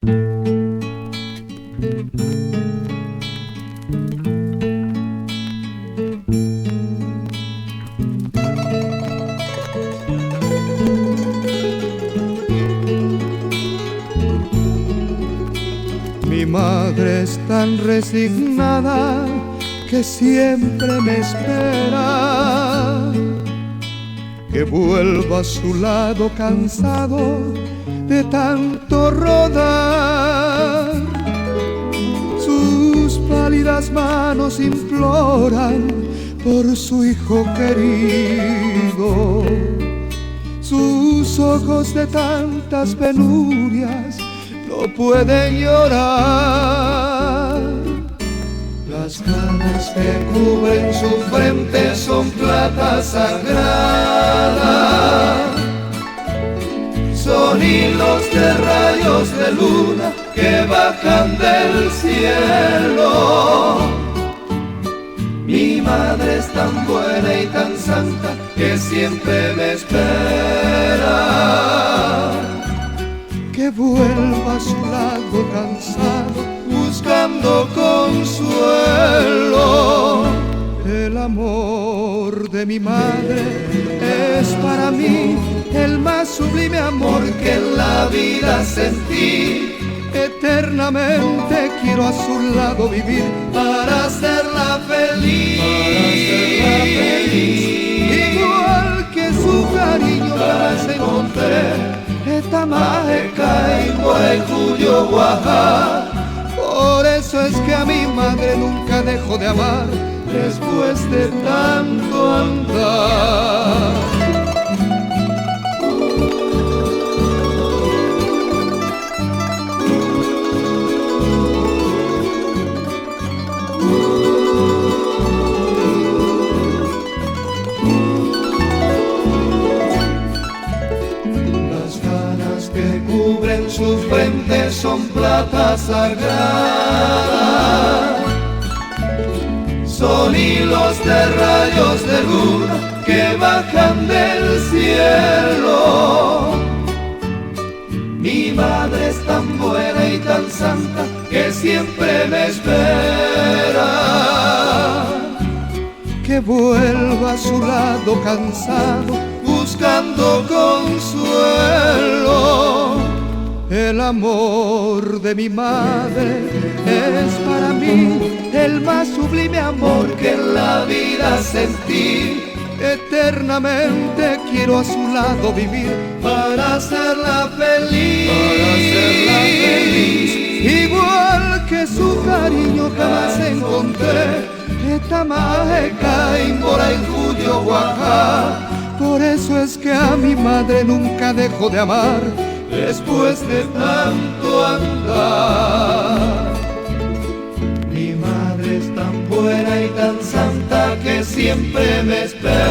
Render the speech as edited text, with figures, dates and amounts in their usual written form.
Mi madre es tan resignada que siempre me espera que vuelva a su lado cansado de tanto rodar. Sus pálidas manos imploran por su hijo querido. Sus ojos de tantas penurias no pueden llorar. Las canas que cubren su frente son plata sagrada. Son hilos de rayos de luna que bajan del cielo. Mi madre es tan buena y tan santa que siempre me espera que vuelva a su lado cansado, buscando consuelo. El amor de mi madre es para mí el más sublime amor que en la vida sentí. Eternamente quiero a su lado vivir para hacerla feliz. Igual que su cariño jamás encontré. Esta majeca y Cuyo Guajá. Por eso es que a mi madre nunca dejo de amar después de tanto andar. Cubren su frente son plata sagrada. Son hilos de rayos de luna que bajan del cielo. Mi madre es tan buena y tan santa que siempre me espera que vuelva a su lado cansado, buscando consuelo. El amor de mi madre es para mí el más sublime amor que en la vida sentí. Eternamente quiero a su lado vivir para hacerla feliz. Igual que su cariño jamás encontré. Esta majeca y Cuyo Guajá. Por eso es que a mi madre nunca dejo de amar después de tanto andar. Mi madre es tan buena y tan santa que siempre me espera